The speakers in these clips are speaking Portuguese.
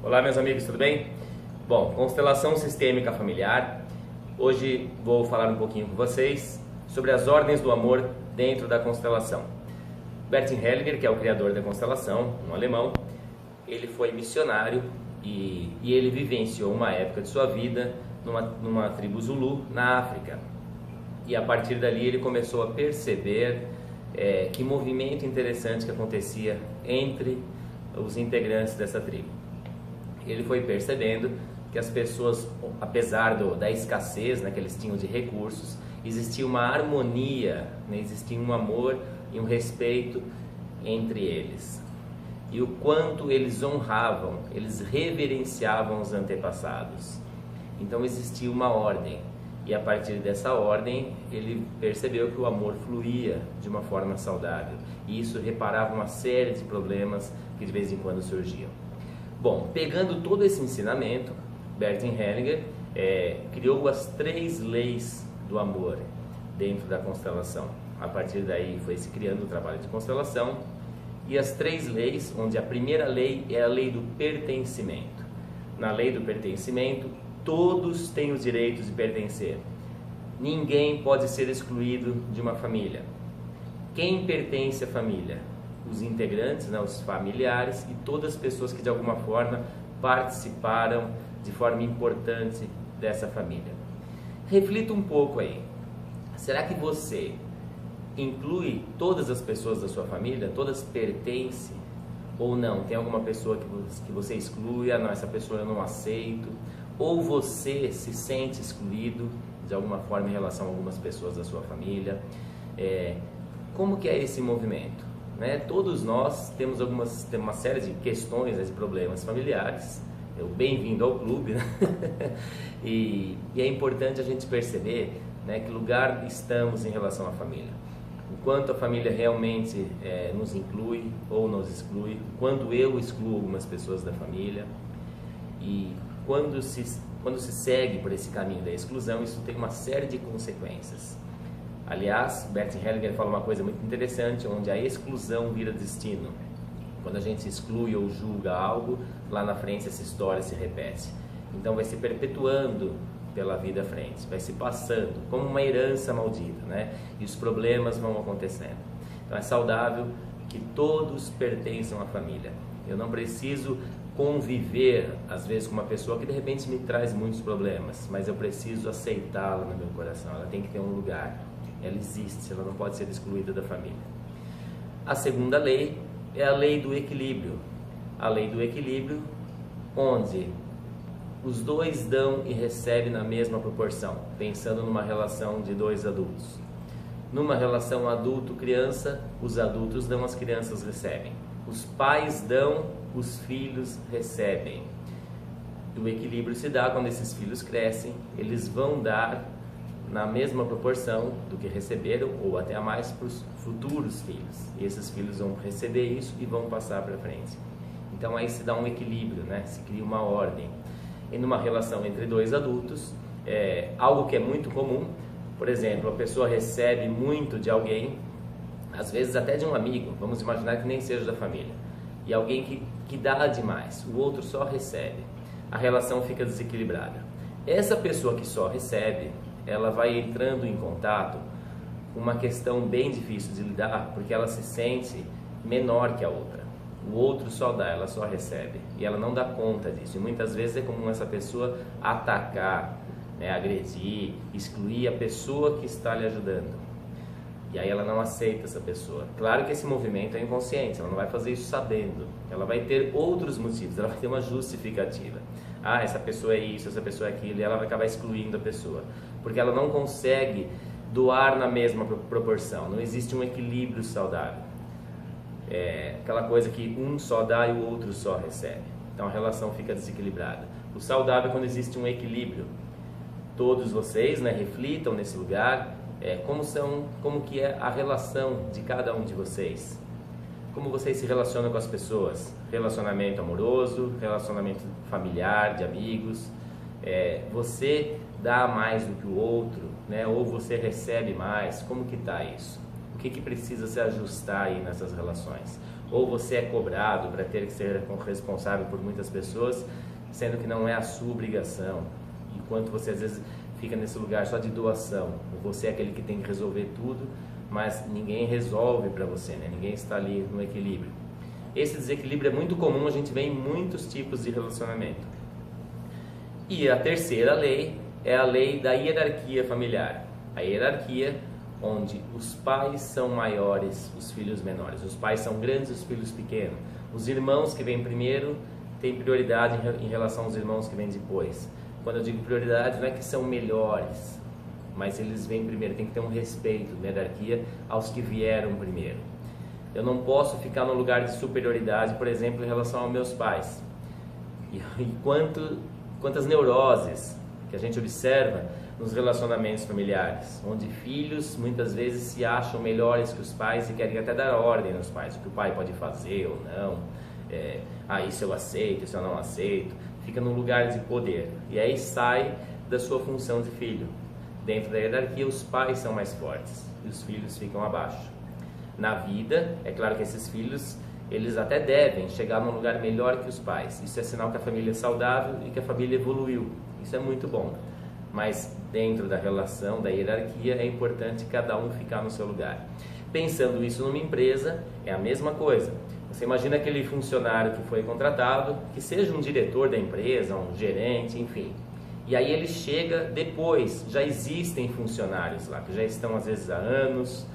Olá, meus amigos, tudo bem? Bom, constelação sistêmica familiar. Hoje vou falar um pouquinho com vocês sobre as ordens do amor dentro da constelação. Bert Hellinger, que é o criador da constelação, um alemão, ele foi missionário e ele vivenciou uma época de sua vida numa tribo Zulu na África. E a partir dali ele começou a perceber que movimento interessante que acontecia entre os integrantes dessa tribo. Ele foi percebendo que as pessoas, apesar da escassez que eles tinham de recursos, existia uma harmonia, existia um amor e um respeito entre eles. E o quanto eles honravam, eles reverenciavam os antepassados. Então existia uma ordem. E a partir dessa ordem, ele percebeu que o amor fluía de uma forma saudável. E isso reparava uma série de problemas que de vez em quando surgiam. Bom, pegando todo esse ensinamento, Bert Hellinger criou as 3 leis do amor dentro da constelação. A partir daí foi se criando o trabalho de constelação. E as 3 leis, onde a primeira lei é a lei do pertencimento. Na lei do pertencimento, todos têm os direitos de pertencer. Ninguém pode ser excluído de uma família. Quem pertence à família? Os integrantes, os familiares e todas as pessoas que de alguma forma participaram de forma importante dessa família. Reflita um pouco aí. Será que você inclui todas as pessoas da sua família? Todas pertencem ou não? Tem alguma pessoa que você exclui? Não, essa pessoa eu não aceito. Ou você se sente excluído de alguma forma em relação a algumas pessoas da sua família? Como que é esse movimento? Todos nós temos uma série de questões, de problemas familiares. Bem-vindo ao clube, e é importante a gente perceber que lugar estamos em relação à família. O quanto a família realmente nos inclui ou nos exclui, quando eu excluo algumas pessoas da família. E quando se segue por esse caminho da exclusão, isso tem uma série de consequências. Aliás, Bert Hellinger fala uma coisa muito interessante, onde a exclusão vira destino. Quando a gente exclui ou julga algo, lá na frente essa história se repete. Então vai se perpetuando pela vida à frente, vai se passando como uma herança maldita, E os problemas vão acontecendo. Então é saudável que todos pertençam à família. Eu não preciso conviver, às vezes, com uma pessoa que de repente me traz muitos problemas, mas eu preciso aceitá-la no meu coração. Ela tem que ter um lugar. Ela existe, ela não pode ser excluída da família. A segunda lei é a lei do equilíbrio. A lei do equilíbrio, onde os dois dão e recebem na mesma proporção, pensando numa relação de 2 adultos. Numa relação adulto-criança, os adultos dão, as crianças recebem. Os pais dão, os filhos recebem. O equilíbrio se dá quando esses filhos crescem, eles vão dar na mesma proporção do que receberam, ou até a mais, para os futuros filhos. E esses filhos vão receber isso e vão passar para frente. Então aí se dá um equilíbrio, se cria uma ordem. E numa relação entre 2 adultos, algo que é muito comum, por exemplo, a pessoa recebe muito de alguém, às vezes até de um amigo, vamos imaginar que nem seja da família, e alguém que dá demais, o outro só recebe, a relação fica desequilibrada. Essa pessoa que só recebe, ela vai entrando em contato com uma questão bem difícil de lidar, porque ela se sente menor que a outra. O outro só dá, ela só recebe, e ela não dá conta disso. E muitas vezes é comum essa pessoa atacar, agredir, excluir a pessoa que está lhe ajudando. E aí ela não aceita essa pessoa. Claro que esse movimento é inconsciente, ela não vai fazer isso sabendo. Ela vai ter outros motivos, ela vai ter uma justificativa. Essa pessoa é isso, essa pessoa é aquilo, e ela vai acabar excluindo a pessoa. Porque ela não consegue doar na mesma proporção, não existe um equilíbrio saudável. Aquela coisa que um só dá e o outro só recebe. Então a relação fica desequilibrada. O saudável é quando existe um equilíbrio. Todos vocês reflitam nesse lugar, como que é a relação de cada um de vocês. Como vocês se relacionam com as pessoas. Relacionamento amoroso, relacionamento familiar, de amigos. Você dá mais do que o outro, ou você recebe mais. Como que está isso? O que precisa se ajustar aí nessas relações? ou você é cobrado para ter que ser responsável por muitas pessoas, sendo que não é a sua obrigação, enquanto você às vezes fica nesse lugar só de doação, você é aquele que tem que resolver tudo, mas ninguém resolve para você, né? Ninguém está ali no equilíbrio. Esse desequilíbrio é muito comum, a gente vê em muitos tipos de relacionamento. E a terceira lei é a lei da hierarquia familiar. A hierarquia onde os pais são maiores, os filhos menores. Os pais são grandes, os filhos pequenos. Os irmãos que vêm primeiro têm prioridade em relação aos irmãos que vêm depois. Quando eu digo prioridade, não é que são melhores, mas eles vêm primeiro. Tem que ter um respeito na hierarquia aos que vieram primeiro. Eu não posso ficar no lugar de superioridade, por exemplo, em relação aos meus pais. E quantas neuroses que a gente observa nos relacionamentos familiares, onde filhos muitas vezes se acham melhores que os pais e querem até dar ordem aos pais, o que o pai pode fazer ou não, isso eu aceito, isso eu não aceito, fica num lugar de poder, e aí sai da sua função de filho. Dentro da hierarquia, os pais são mais fortes e os filhos ficam abaixo. Na vida, é claro que esses filhos, eles até devem chegar num lugar melhor que os pais. Isso é sinal que a família é saudável e que a família evoluiu. Isso é muito bom. Mas dentro da relação, da hierarquia, é importante cada um ficar no seu lugar. Pensando isso numa empresa, é a mesma coisa. Você imagina aquele funcionário que foi contratado, que seja um diretor da empresa, um gerente, enfim. E aí ele chega depois, já existem funcionários lá, que já estão às vezes há anos,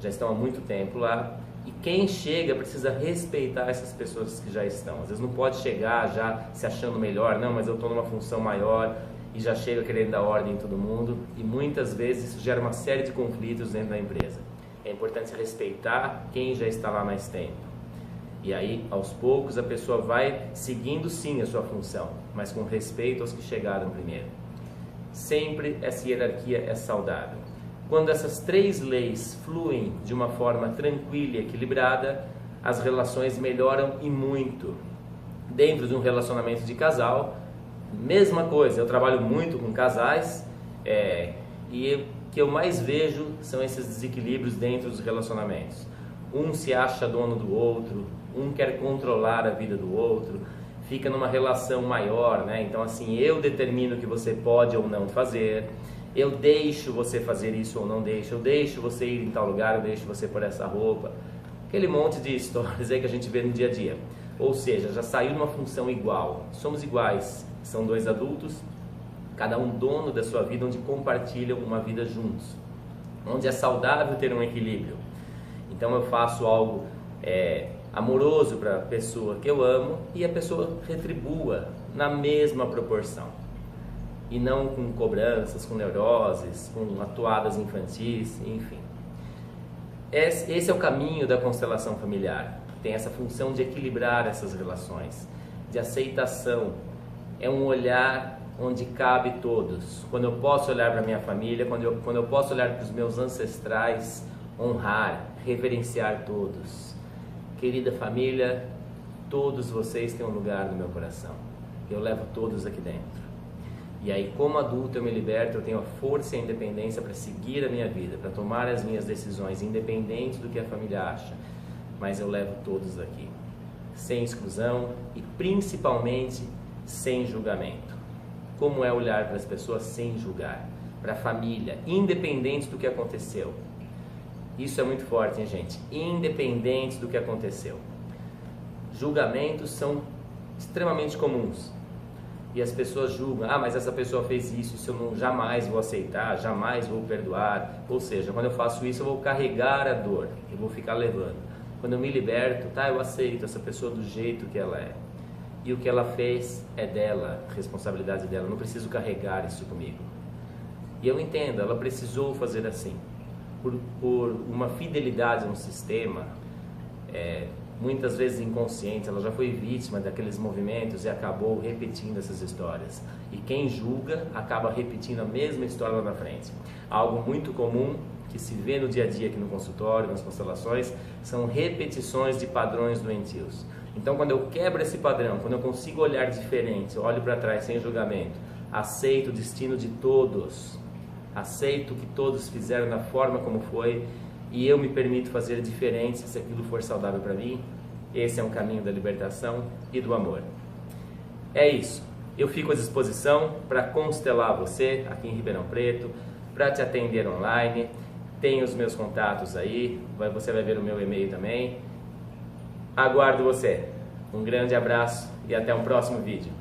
já estão há muito tempo lá. E quem chega precisa respeitar essas pessoas que já estão. Às vezes não pode chegar já se achando melhor, não, mas eu estou numa função maior, e já chega querendo dar ordem em todo mundo, e muitas vezes isso gera uma série de conflitos dentro da empresa. É importante respeitar quem já está lá mais tempo. E aí, aos poucos, a pessoa vai seguindo sim a sua função, mas com respeito aos que chegaram primeiro. Sempre essa hierarquia é saudável. Quando essas três leis fluem de uma forma tranquila e equilibrada, as relações melhoram e muito. Dentro de um relacionamento de casal, mesma coisa, eu trabalho muito com casais e o que eu mais vejo são esses desequilíbrios dentro dos relacionamentos. Um se acha dono do outro, um quer controlar a vida do outro, fica numa relação maior, né? Então assim, eu determino o que você pode ou não fazer, eu deixo você fazer isso ou não deixo, eu deixo você ir em tal lugar, eu deixo você pôr essa roupa. Aquele monte de histórias aí que a gente vê no dia a dia. Ou seja, já saiu de uma função igual, somos iguais. São dois adultos, cada um dono da sua vida, onde compartilham uma vida juntos, onde é saudável ter um equilíbrio. Então eu faço algo amoroso para a pessoa que eu amo e a pessoa retribua na mesma proporção. E não com cobranças, com neuroses, com atuadas infantis, enfim. Esse é o caminho da constelação familiar. Tem essa função de equilibrar essas relações, de aceitação. É um olhar onde cabe todos. Quando eu posso olhar para a minha família, quando eu posso olhar para os meus ancestrais, honrar, reverenciar todos. Querida família, todos vocês têm um lugar no meu coração. Eu levo todos aqui dentro. E aí, como adulto, eu me liberto, eu tenho a força e a independência para seguir a minha vida, para tomar as minhas decisões, independente do que a família acha. Mas eu levo todos aqui, sem exclusão e principalmente sem julgamento. Como é olhar para as pessoas sem julgar, para a família, independente do que aconteceu. Isso é muito forte, hein, gente? Independente do que aconteceu. Julgamentos são extremamente comuns. E as pessoas julgam, mas essa pessoa fez isso eu jamais vou aceitar, jamais vou perdoar. Ou seja, quando eu faço isso eu vou carregar a dor, eu vou ficar levando. Quando eu me liberto, eu aceito essa pessoa do jeito que ela é. E o que ela fez é dela, responsabilidade dela, eu não preciso carregar isso comigo. E eu entendo, ela precisou fazer assim, por uma fidelidade a um sistema, muitas vezes inconsciente, ela já foi vítima daqueles movimentos e acabou repetindo essas histórias. E quem julga acaba repetindo a mesma história lá na frente. Algo muito comum que se vê no dia a dia aqui no consultório, nas constelações, são repetições de padrões doentios. Então, quando eu quebro esse padrão, quando eu consigo olhar diferente, olho para trás sem julgamento, aceito o destino de todos, aceito o que todos fizeram da forma como foi e eu me permito fazer diferente se aquilo for saudável para mim. Esse é um caminho da libertação e do amor. É isso. Eu fico à disposição para constelar você aqui em Ribeirão Preto, para te atender online. Tem os meus contatos aí, você vai ver o meu e-mail também. Aguardo você. Um grande abraço e até um próximo vídeo.